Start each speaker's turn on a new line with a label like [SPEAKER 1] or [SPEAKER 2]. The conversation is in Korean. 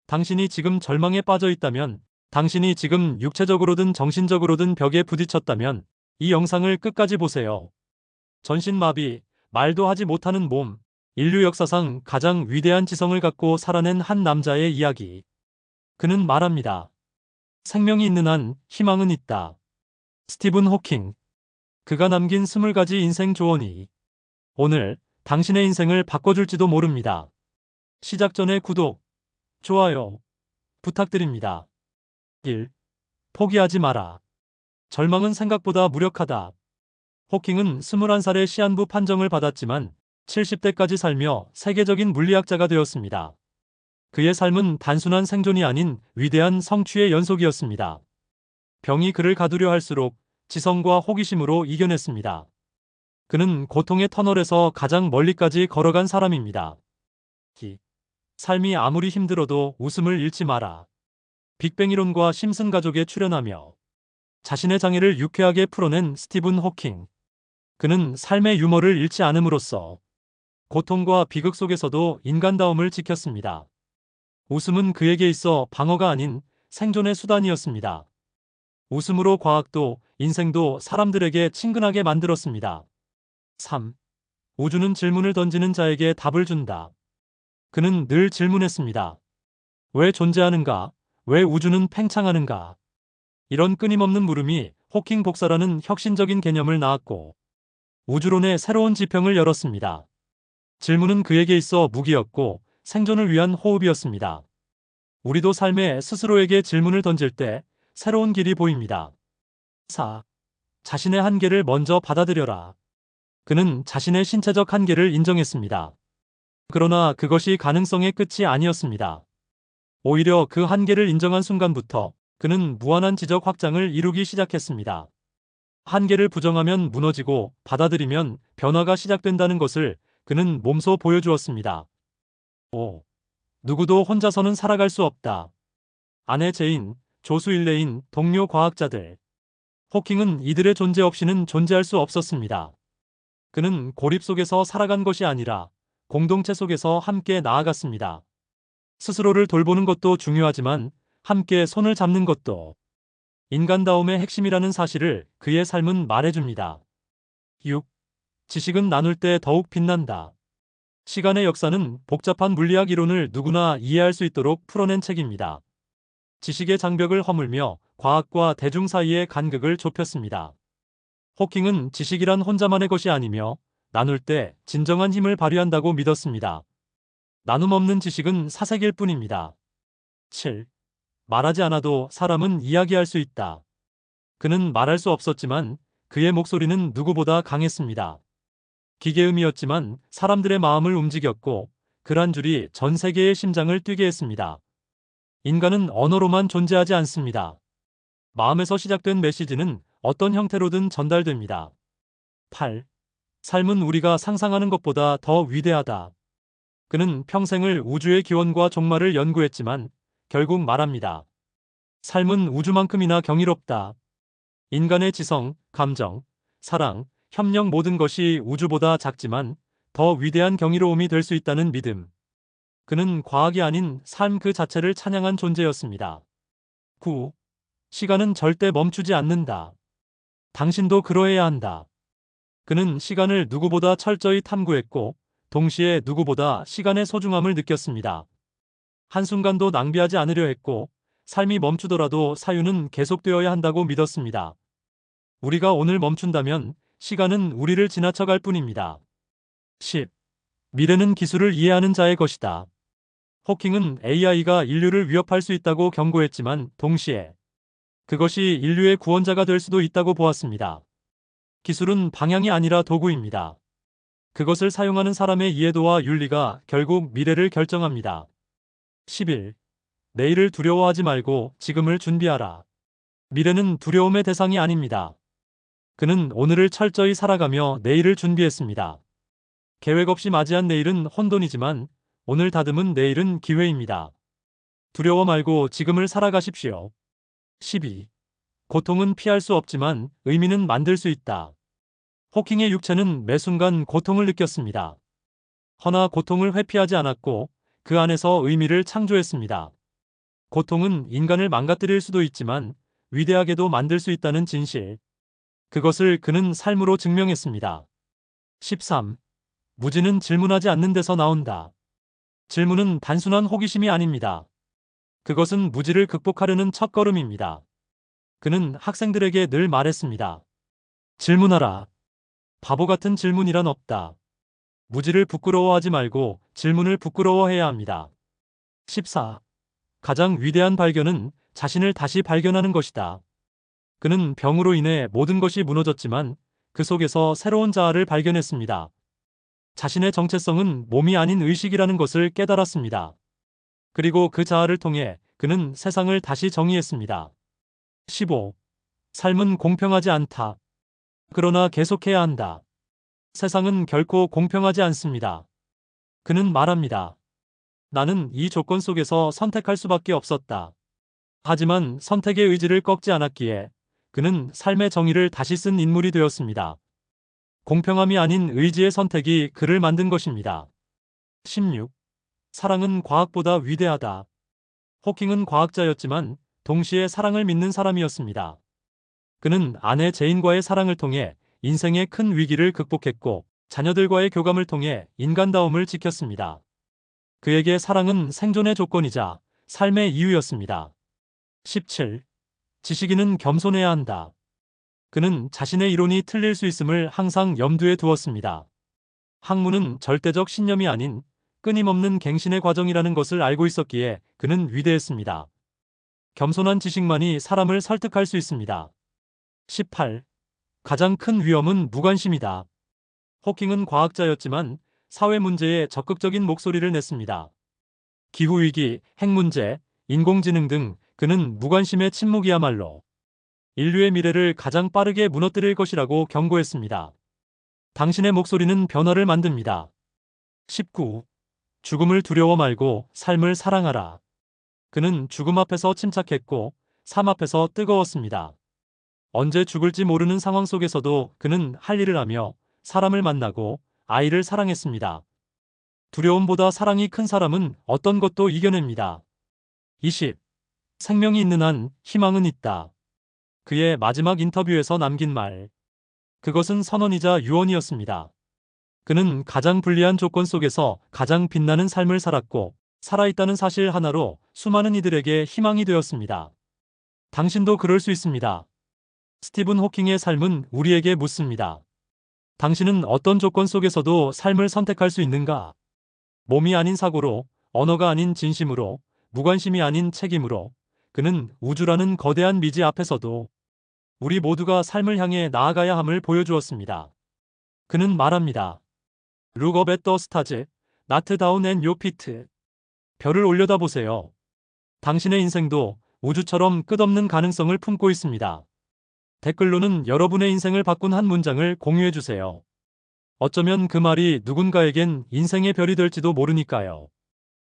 [SPEAKER 1] 당신이 지금 절망에 빠져 있다면, 당신이 지금 육체적으로든 정신적으로든 벽에 부딪혔다면 이 영상을 끝까지 보세요. 전신마비, 말도 하지 못하는 몸, 인류 역사상 가장 위대한 지성을 갖고 살아낸 한 남자의 이야기. 그는 말합니다. 생명이 있는 한 희망은 있다. 스티븐 호킹. 그가 남긴 20가지 인생 조언이 오늘 당신의 인생을 바꿔줄지도 모릅니다. 시작 전에 구독, 좋아요 부탁드립니다. 1. 포기하지 마라. 절망은 생각보다 무력하다. 호킹은 21살에 시한부 판정을 받았지만 70대까지 살며 세계적인 물리학자가 되었습니다. 그의 삶은 단순한 생존이 아닌 위대한 성취의 연속이었습니다. 병이 그를 가두려 할수록 지성과 호기심으로 이겨냈습니다. 그는 고통의 터널에서 가장 멀리까지 걸어간 사람입니다. 삶이 아무리 힘들어도 웃음을 잃지 마라. 빅뱅 이론과 심슨 가족에 출연하며 자신의 장애를 유쾌하게 풀어낸 스티븐 호킹. 그는 삶의 유머를 잃지 않음으로써 고통과 비극 속에서도 인간다움을 지켰습니다. 웃음은 그에게 있어 방어가 아닌 생존의 수단이었습니다. 웃음으로 과학도 인생도 사람들에게 친근하게 만들었습니다. 3. 우주는 질문을 던지는 자에게 답을 준다. 그는 늘 질문했습니다. 왜 존재하는가? 왜 우주는 팽창하는가? 이런 끊임없는 물음이 호킹 복사라는 혁신적인 개념을 낳았고 우주론의 새로운 지평을 열었습니다. 질문은 그에게 있어 무기였고 생존을 위한 호흡이었습니다. 우리도 삶에 스스로에게 질문을 던질 때 새로운 길이 보입니다. 4. 자신의 한계를 먼저 받아들여라. 그는 자신의 신체적 한계를 인정했습니다. 그러나 그것이 가능성의 끝이 아니었습니다. 오히려 그 한계를 인정한 순간부터 그는 무한한 지적 확장을 이루기 시작했습니다. 한계를 부정하면 무너지고 받아들이면 변화가 시작된다는 것을 그는 몸소 보여주었습니다. 5. 누구도 혼자서는 살아갈 수 없다. 아내 제인, 조수 일레인, 동료 과학자들. 호킹은 이들의 존재 없이는 존재할 수 없었습니다. 그는 고립 속에서 살아간 것이 아니라 공동체 속에서 함께 나아갔습니다. 스스로를 돌보는 것도 중요하지만 함께 손을 잡는 것도 인간다움의 핵심이라는 사실을 그의 삶은 말해줍니다. 6. 지식은 나눌 때 더욱 빛난다. 시간의 역사는 복잡한 물리학 이론을 누구나 이해할 수 있도록 풀어낸 책입니다. 지식의 장벽을 허물며 과학과 대중 사이의 간극을 좁혔습니다. 호킹은 지식이란 혼자만의 것이 아니며 나눌 때 진정한 힘을 발휘한다고 믿었습니다. 나눔 없는 지식은 사색일 뿐입니다. 7. 말하지 않아도 사람은 이야기할 수 있다. 그는 말할 수 없었지만 그의 목소리는 누구보다 강했습니다. 기계음이었지만 사람들의 마음을 움직였고 글 한 줄이 전 세계의 심장을 뛰게 했습니다. 인간은 언어로만 존재하지 않습니다. 마음에서 시작된 메시지는 어떤 형태로든 전달됩니다. 8. 삶은 우리가 상상하는 것보다 더 위대하다. 그는 평생을 우주의 기원과 종말을 연구했지만 결국 말합니다. 삶은 우주만큼이나 경이롭다. 인간의 지성, 감정, 사랑, 협력 모든 것이 우주보다 작지만 더 위대한 경이로움이 될 수 있다는 믿음. 그는 과학이 아닌 삶 그 자체를 찬양한 존재였습니다. 9. 시간은 절대 멈추지 않는다. 당신도 그러해야 한다. 그는 시간을 누구보다 철저히 탐구했고 동시에 누구보다 시간의 소중함을 느꼈습니다. 한순간도 낭비하지 않으려 했고 삶이 멈추더라도 사유는 계속되어야 한다고 믿었습니다. 우리가 오늘 멈춘다면 시간은 우리를 지나쳐갈 뿐입니다. 10. 미래는 기술을 이해하는 자의 것이다. 호킹은 AI가 인류를 위협할 수 있다고 경고했지만 동시에 그것이 인류의 구원자가 될 수도 있다고 보았습니다. 기술은 방향이 아니라 도구입니다. 그것을 사용하는 사람의 이해도와 윤리가 결국 미래를 결정합니다. 11. 내일을 두려워하지 말고 지금을 준비하라. 미래는 두려움의 대상이 아닙니다. 그는 오늘을 철저히 살아가며 내일을 준비했습니다. 계획 없이 맞이한 내일은 혼돈이지만 오늘 다듬은 내일은 기회입니다. 두려워 말고 지금을 살아가십시오. 12. 고통은 피할 수 없지만 의미는 만들 수 있다. 호킹의 육체는 매 순간 고통을 느꼈습니다. 허나 고통을 회피하지 않았고 그 안에서 의미를 창조했습니다. 고통은 인간을 망가뜨릴 수도 있지만 위대하게도 만들 수 있다는 진실. 그것을 그는 삶으로 증명했습니다. 13. 무지는 질문하지 않는 데서 나온다. 질문은 단순한 호기심이 아닙니다. 그것은 무지를 극복하려는 첫걸음입니다. 그는 학생들에게 늘 말했습니다. 질문하라. 바보 같은 질문이란 없다. 무지를 부끄러워하지 말고 질문을 부끄러워해야 합니다. 14. 가장 위대한 발견은 자신을 다시 발견하는 것이다. 그는 병으로 인해 모든 것이 무너졌지만 그 속에서 새로운 자아를 발견했습니다. 자신의 정체성은 몸이 아닌 의식이라는 것을 깨달았습니다. 그리고 그 자아를 통해 그는 세상을 다시 정의했습니다. 15. 삶은 공평하지 않다. 그러나 계속해야 한다. 세상은 결코 공평하지 않습니다. 그는 말합니다. 나는 이 조건 속에서 선택할 수밖에 없었다. 하지만 선택의 의지를 꺾지 않았기에 그는 삶의 정의를 다시 쓴 인물이 되었습니다. 공평함이 아닌 의지의 선택이 그를 만든 것입니다. 16. 사랑은 과학보다 위대하다. 호킹은 과학자였지만 동시에 사랑을 믿는 사람이었습니다. 그는 아내 제인과의 사랑을 통해 인생의 큰 위기를 극복했고 자녀들과의 교감을 통해 인간다움을 지켰습니다. 그에게 사랑은 생존의 조건이자 삶의 이유였습니다. 17. 지식인은 겸손해야 한다. 그는 자신의 이론이 틀릴 수 있음을 항상 염두에 두었습니다. 학문은 절대적 신념이 아닌 끊임없는 갱신의 과정이라는 것을 알고 있었기에 그는 위대했습니다. 겸손한 지식만이 사람을 설득할 수 있습니다. 18. 가장 큰 위험은 무관심이다. 호킹은 과학자였지만 사회 문제에 적극적인 목소리를 냈습니다. 기후위기, 핵문제, 인공지능 등 그는 무관심의 침묵이야말로 인류의 미래를 가장 빠르게 무너뜨릴 것이라고 경고했습니다. 당신의 목소리는 변화를 만듭니다. 19. 죽음을 두려워 말고 삶을 사랑하라. 그는 죽음 앞에서 침착했고 삶 앞에서 뜨거웠습니다. 언제 죽을지 모르는 상황 속에서도 그는 할 일을 하며 사람을 만나고 아이를 사랑했습니다. 두려움보다 사랑이 큰 사람은 어떤 것도 이겨냅니다. 20. 생명이 있는 한 희망은 있다. 그의 마지막 인터뷰에서 남긴 말. 그것은 선언이자 유언이었습니다. 그는 가장 불리한 조건 속에서 가장 빛나는 삶을 살았고 살아있다는 사실 하나로 수많은 이들에게 희망이 되었습니다. 당신도 그럴 수 있습니다. 스티븐 호킹의 삶은 우리에게 묻습니다. 당신은 어떤 조건 속에서도 삶을 선택할 수 있는가? 몸이 아닌 사고로, 언어가 아닌 진심으로, 무관심이 아닌 책임으로, 그는 우주라는 거대한 미지 앞에서도 우리 모두가 삶을 향해 나아가야 함을 보여주었습니다. 그는 말합니다. Look up at the stars, not down at your feet. 별을 올려다보세요. 당신의 인생도 우주처럼 끝없는 가능성을 품고 있습니다. 댓글로는 여러분의 인생을 바꾼 한 문장을 공유해주세요. 어쩌면 그 말이 누군가에겐 인생의 별이 될지도 모르니까요.